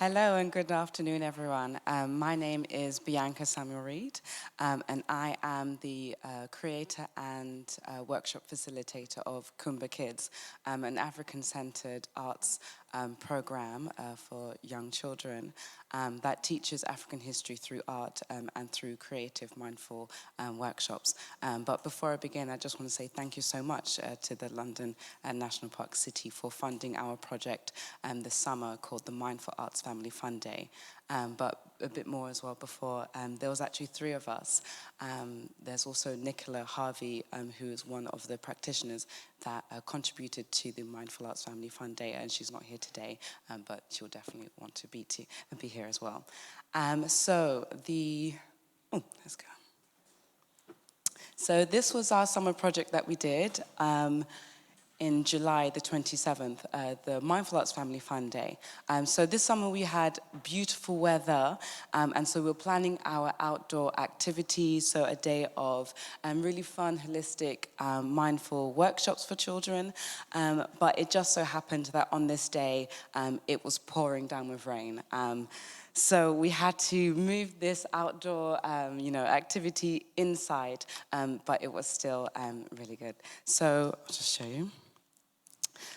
Hello and good afternoon, everyone. My name is Bianca Samuel-Reid, and I am the creator and workshop facilitator of Kuumba Kids, an African-centered arts program for young children that teaches African history through art and through creative, mindful workshops. But before I begin, I just want to say thank you so much to the London National Park City for funding our project this summer called the Mindful Arts Family Fun Day. But a bit more as well before, there was actually 3 of us. There's also Nicola Harvey, who is one of the practitioners that contributed to the Mindful Arts Family Fun Day, and she's not here today, but she'll definitely want to be here as well. Let's go. So this was our summer project that we did. In July the 27th, the Mindful Arts Family Fun Day. So this summer we had beautiful weather, and so we were planning our outdoor activities, so a day of really fun, holistic, mindful workshops for children, but it just so happened that on this day, it was pouring down with rain. So we had to move this outdoor, activity inside, but it was still really good. So I'll just show you.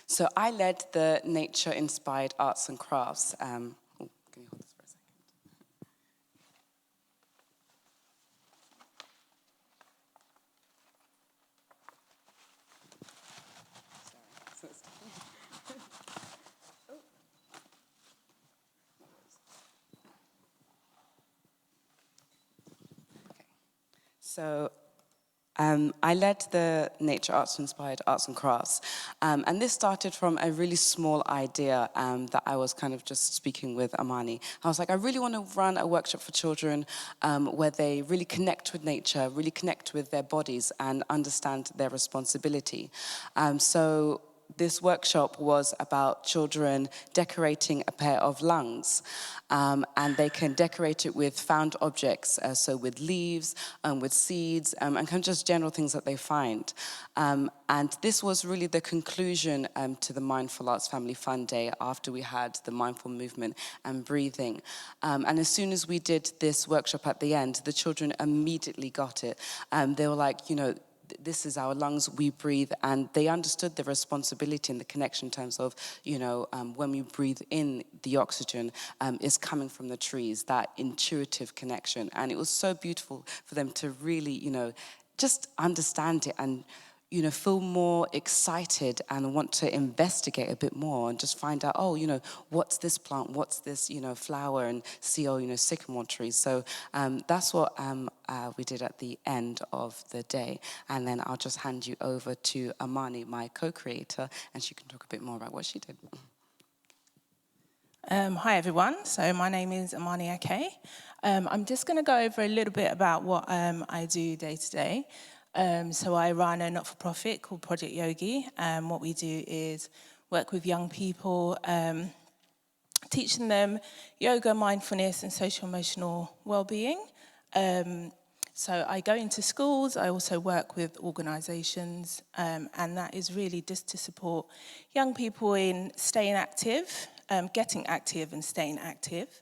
So I led the nature-inspired arts and crafts. Can you hold this for a second? Sorry. So I led the nature arts-inspired arts and crafts, and this started from a really small idea that I was kind of just speaking with Amani. I was like, I really want to run a workshop for children where they really connect with nature, really connect with their bodies and understand their responsibility. So this workshop was about children decorating a pair of lungs, and they can decorate it with found objects, so with leaves, with seeds, and kind of just general things that they find. And this was really the conclusion to the Mindful Arts Family Fun Day after we had the mindful movement and breathing. And as soon as we did this workshop at the end, the children immediately got it. They were like, this is our lungs, we breathe, and they understood the responsibility and the connection in terms of, when we breathe in, the oxygen is coming from the trees, that intuitive connection. And it was so beautiful for them to really, just understand it and, feel more excited and want to investigate a bit more and just find out, what's this plant, what's this, flower, and see, sycamore trees. So that's what we did at the end of the day. And then I'll just hand you over to Amani, my co-creator, and she can talk a bit more about what she did. Hi everyone, so my name is Amani Eke. I'm just going to go over a little bit about what I do day to day. So I run a not-for-profit called Project Yogi, and what we do is work with young people, teaching them yoga, mindfulness and social-emotional well-being. So I go into schools, I also work with organisations, and that is really just to support young people in staying active, getting active and staying active,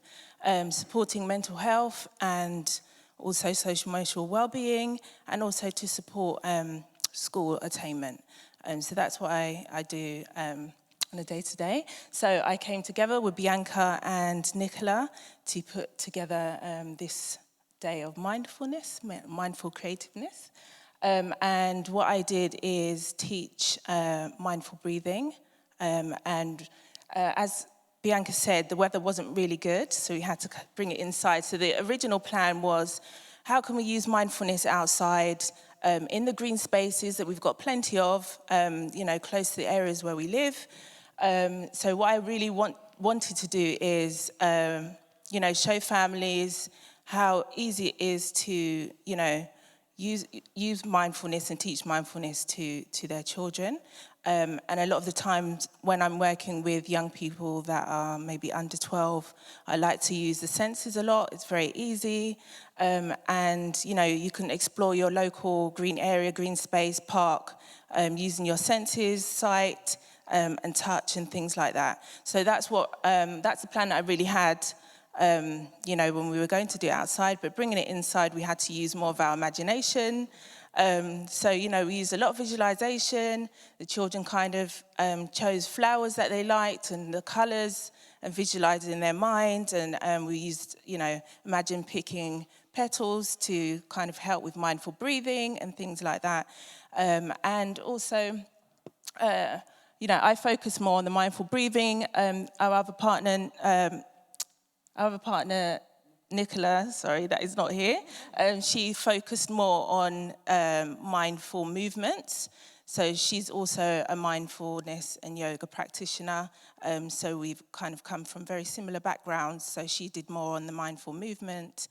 supporting mental health and also social-emotional well-being, and also to support school attainment. So that's what I do on a day-to-day. So I came together with Bianca and Nicola to put together this day of mindfulness, mindful creativeness. And what I did is teach mindful breathing. As Bianca said, the weather wasn't really good, so we had to bring it inside. So the original plan was, how can we use mindfulness outside in the green spaces that we've got plenty of, close to the areas where we live. So what I really wanted to do is, show families how easy it is to, use mindfulness and teach mindfulness to their children. And a lot of the times when I'm working with young people that are maybe under 12, I like to use the senses a lot. It's very easy. And, you can explore your local green area, green space, park, using your senses, sight, and touch and things like that. So that's the plan that I really had, when we were going to do it outside, but bringing it inside, we had to use more of our imagination. We used a lot of visualization. The children kind of chose flowers that they liked and the colors and visualized in their mind. And we used, imagine picking petals to kind of help with mindful breathing and things like that. And also, I focus more on the mindful breathing. Our other partner, Nicola, that is not here, she focused more on mindful movements. So she's also a mindfulness and yoga practitioner. So we've kind of come from very similar backgrounds. So she did more on the mindful movement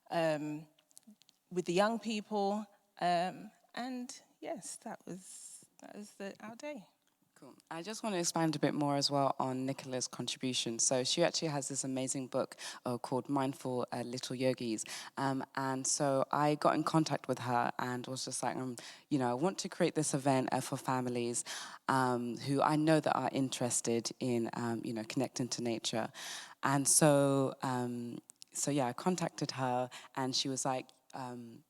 with the young people. And yes, that was our day. Cool. I just want to expand a bit more as well on Nicola's contribution. So she actually has this amazing book called Mindful Little Yogis. And so I got in contact with her and was just like, I want to create this event for families who I know that are interested in, connecting to nature. And so, I contacted her and she was like,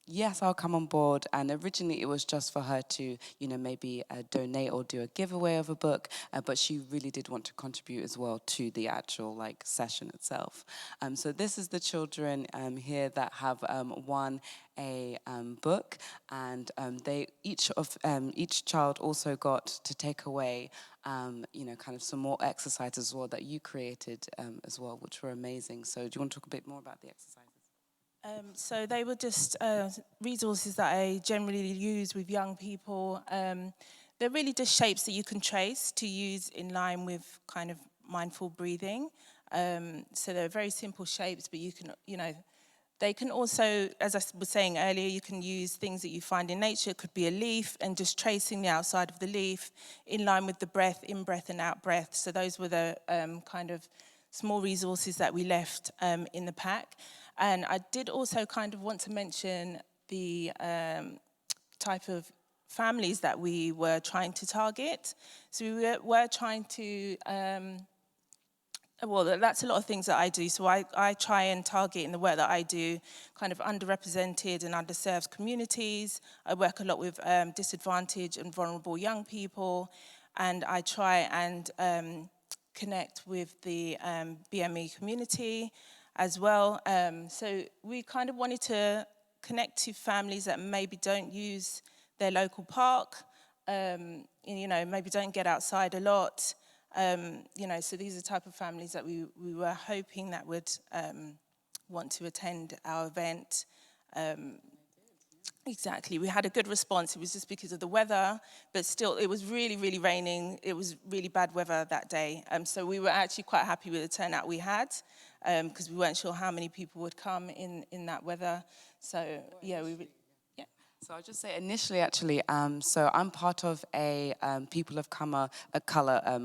yes, I'll come on board. And originally it was just for her to, maybe donate or do a giveaway of a book. But she really did want to contribute as well to the actual session itself. So this is the children here that have won a book, and each child also got to take away kind of some more exercises as well that you created as well, which were amazing. So do you want to talk a bit more about the exercises? So they were just resources that I generally use with young people. They're really just shapes that you can trace to use in line with kind of mindful breathing. So they're very simple shapes, but you can, they can also, as I was saying earlier, you can use things that you find in nature. It could be a leaf and just tracing the outside of the leaf in line with the breath, in breath and out breath. So those were the kind of small resources that we left in the pack. And I did also kind of want to mention the type of families that we were trying to target. So we were trying to, that's a lot of things that I do. So I try and target in the work that I do kind of underrepresented and underserved communities. I work a lot with disadvantaged and vulnerable young people. And I try and connect with the BME community as well. So we kind of wanted to connect to families that maybe don't use their local park, maybe don't get outside a lot. So these are the type of families that we were hoping that would want to attend our event. Exactly. We had a good response. It was just because of the weather, but still, it was really, really raining. It was really bad weather that day. So we were actually quite happy with the turnout we had, because we weren't sure how many people would come in that weather. So, yeah, So I'll just say initially, actually, so I'm part of a People of Color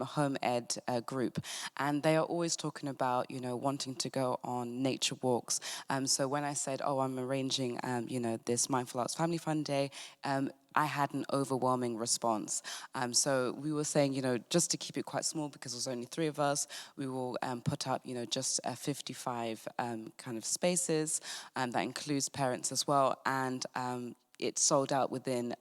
home ed group, and they are always talking about, wanting to go on nature walks. So when I said, I'm arranging, this Mindful Arts Family Fun Day, I had an overwhelming response. So we were saying, just to keep it quite small because there's only 3 of us, we will put up, just 55 kind of spaces, that includes parents as well, and it sold out within,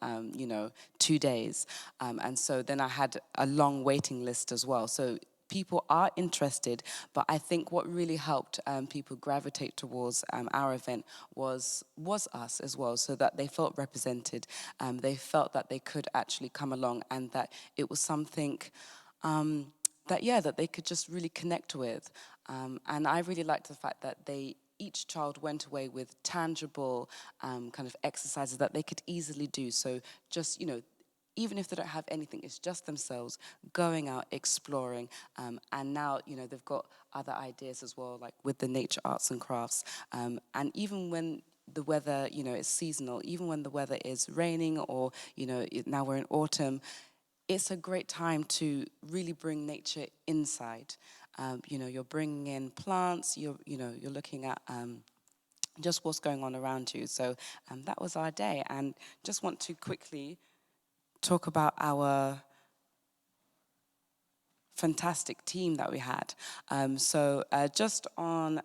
2 days. And so then I had a long waiting list as well. So people are interested, but I think what really helped people gravitate towards our event was us as well, so that they felt represented. They felt that they could actually come along and that it was something that they could just really connect with. And I really liked the fact that each child went away with tangible kind of exercises that they could easily do. So just, even if they don't have anything, it's just themselves going out, exploring. And now, they've got other ideas as well, like with the nature arts and crafts. And even when the weather, is seasonal, even when the weather is raining or, now we're in autumn, it's a great time to really bring nature inside. You're bringing in plants, you're looking at just what's going on around you. So that was our day. And just want to quickly talk about our fantastic team that we had. So just on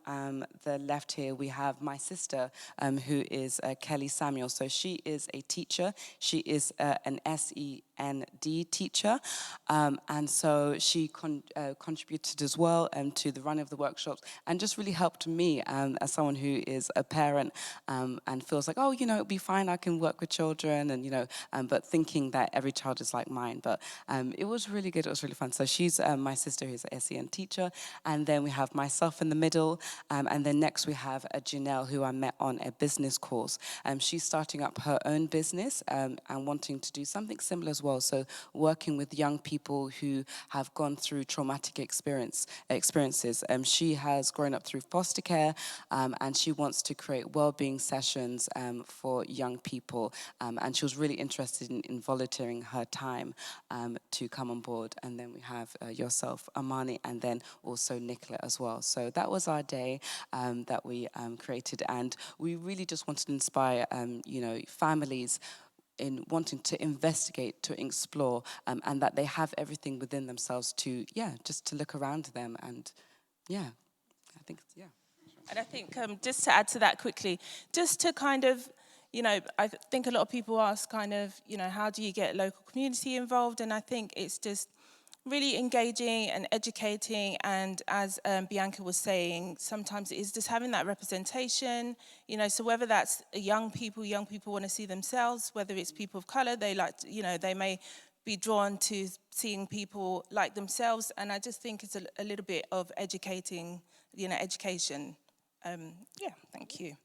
the left here, we have my sister, who is Kelly Samuel. So she is a teacher. She is an SEND teacher. And so she contributed as well to the running of the workshops and just really helped me as someone who is a parent and feels like, oh, you know, it'll be fine, I can work with children, and, you know, but thinking that every child is like mine. But it was really good, it was really fun. So she's my sister who's an SEN teacher, and then we have myself in the middle, and then next we have Janelle, who I met on a business course. She's starting up her own business and wanting to do something similar as well, so working with young people who have gone through traumatic experiences. She has grown up through foster care, and she wants to create well-being sessions for young people, and she was really interested in volunteering her time to come on board. And then we have yourself, Amani, and then also Nicola as well. So that was our day that we created, and we really just wanted to inspire, you know, families in wanting to investigate, to explore, and that they have everything within themselves to, just to look around them. And I think, And I think just to add to that quickly, just to kind of, you know, I think a lot of people ask kind of, you know, how do you get local community involved? And I think it's just really engaging and educating, and as Bianca was saying, sometimes it is just having that representation, you know, so whether that's young people want to see themselves, whether it's people of colour, they like to, you know, they may be drawn to seeing people like themselves, and I just think it's a little bit of educating, you know, education. Thank you.